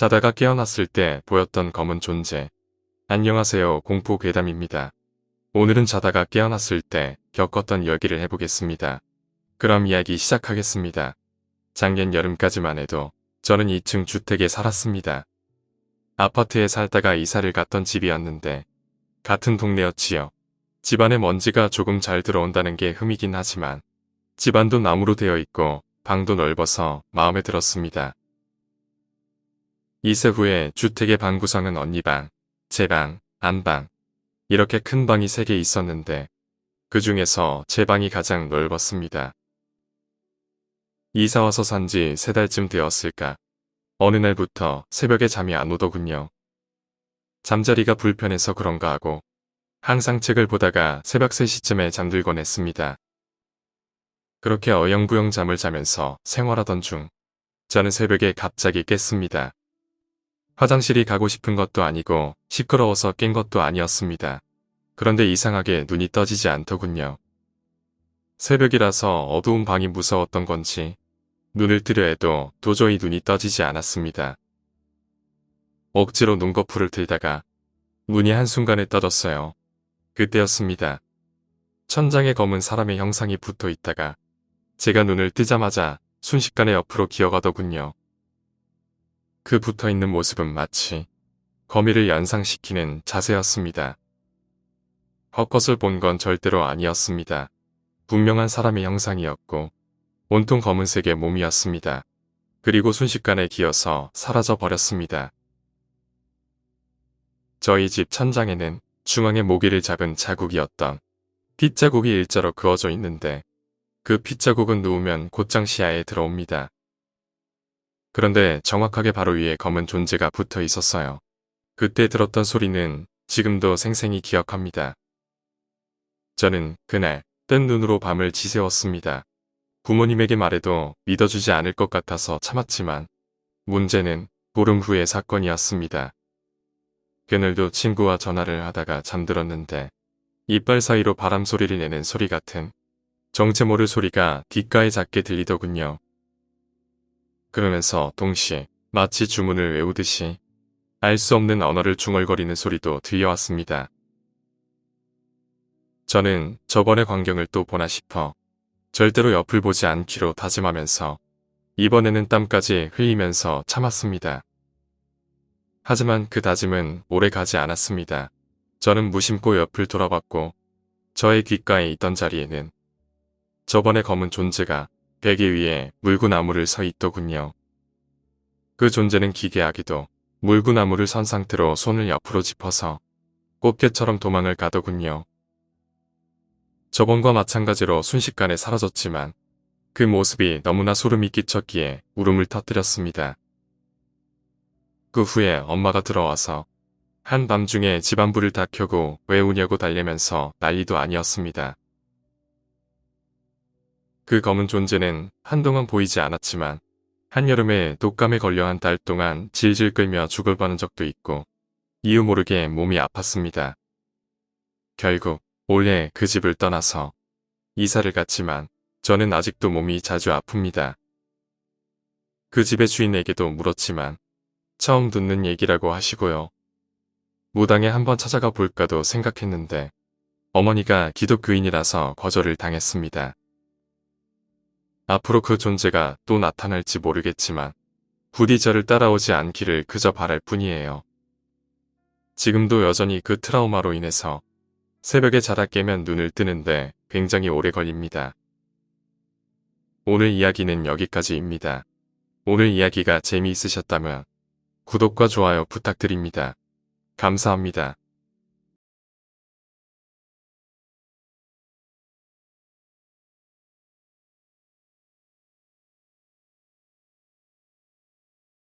자다가 깨어났을 때 보였던 검은 존재. 안녕하세요, 공포괴담입니다. 오늘은 자다가 깨어났을 때 겪었던 이야기를 해보겠습니다. 그럼 이야기 시작하겠습니다. 작년 여름까지만 해도 저는 2층 주택에 살았습니다. 아파트에 살다가 이사를 갔던 집이었는데 같은 동네였지요. 집안에 먼지가 조금 잘 들어온다는 게 흠이긴 하지만 집안도 나무로 되어 있고 방도 넓어서 마음에 들었습니다. 이사 후에 주택의 방 구성은 언니 방, 제 방, 안방 이렇게 큰 방이 3개 있었는데 그 중에서 제 방이 가장 넓었습니다. 이사 와서 산지 3달쯤 되었을까. 어느 날부터 새벽에 잠이 안 오더군요. 잠자리가 불편해서 그런가 하고 항상 책을 보다가 새벽 3시쯤에 잠들곤 했습니다. 그렇게 어영부영 잠을 자면서 생활하던 중 저는 새벽에 갑자기 깼습니다. 화장실이 가고 싶은 것도 아니고 시끄러워서 깬 것도 아니었습니다. 그런데 이상하게 눈이 떠지지 않더군요. 새벽이라서 어두운 방이 무서웠던 건지 눈을 뜨려 해도 도저히 눈이 떠지지 않았습니다. 억지로 눈꺼풀을 들다가 눈이 한순간에 떠졌어요. 그때였습니다. 천장에 검은 사람의 형상이 붙어 있다가 제가 눈을 뜨자마자 순식간에 옆으로 기어가더군요. 그 붙어있는 모습은 마치 거미를 연상시키는 자세였습니다. 헛것을 본 건 절대로 아니었습니다. 분명한 사람의 형상이었고 온통 검은색의 몸이었습니다. 그리고 순식간에 기어서 사라져 버렸습니다. 저희 집 천장에는 중앙에 모기를 잡은 자국이었던 핏자국이 일자로 그어져 있는데 그 핏자국은 누우면 곧장 시야에 들어옵니다. 그런데 정확하게 바로 위에 검은 존재가 붙어 있었어요. 그때 들었던 소리는 지금도 생생히 기억합니다. 저는 그날 뜬 눈으로 밤을 지새웠습니다. 부모님에게 말해도 믿어주지 않을 것 같아서 참았지만 문제는 보름 후의 사건이었습니다. 그날도 친구와 전화를 하다가 잠들었는데 이빨 사이로 바람 소리를 내는 소리 같은 정체 모를 소리가 귓가에 작게 들리더군요. 그러면서 동시에 마치 주문을 외우듯이 알 수 없는 언어를 중얼거리는 소리도 들려왔습니다. 저는 저번의 광경을 또 보나 싶어 절대로 옆을 보지 않기로 다짐하면서 이번에는 땀까지 흘리면서 참았습니다. 하지만 그 다짐은 오래 가지 않았습니다. 저는 무심코 옆을 돌아봤고 저의 귓가에 있던 자리에는 저번의 검은 존재가 베개 위에 물구나무를 서 있더군요. 그 존재는 기괴하게도 물구나무를 선 상태로 손을 옆으로 짚어서 꽃게처럼 도망을 가더군요. 저번과 마찬가지로 순식간에 사라졌지만 그 모습이 너무나 소름이 끼쳤기에 울음을 터뜨렸습니다. 그 후에 엄마가 들어와서 한밤중에 집안불을 다 켜고 왜 우냐고 달래면서 난리도 아니었습니다. 그 검은 존재는 한동안 보이지 않았지만 한여름에 독감에 걸려 한 달 동안 질질 끌며 죽을 뻔한 적도 있고 이유 모르게 몸이 아팠습니다. 결국 올해 그 집을 떠나서 이사를 갔지만 저는 아직도 몸이 자주 아픕니다. 그 집의 주인에게도 물었지만 처음 듣는 얘기라고 하시고요. 무당에 한번 찾아가 볼까도 생각했는데 어머니가 기독교인이라서 거절을 당했습니다. 앞으로 그 존재가 또 나타날지 모르겠지만 부디 저를 따라오지 않기를 그저 바랄 뿐이에요. 지금도 여전히 그 트라우마로 인해서 새벽에 자다 깨면 눈을 뜨는데 굉장히 오래 걸립니다. 오늘 이야기는 여기까지입니다. 오늘 이야기가 재미있으셨다면 구독과 좋아요 부탁드립니다. 감사합니다.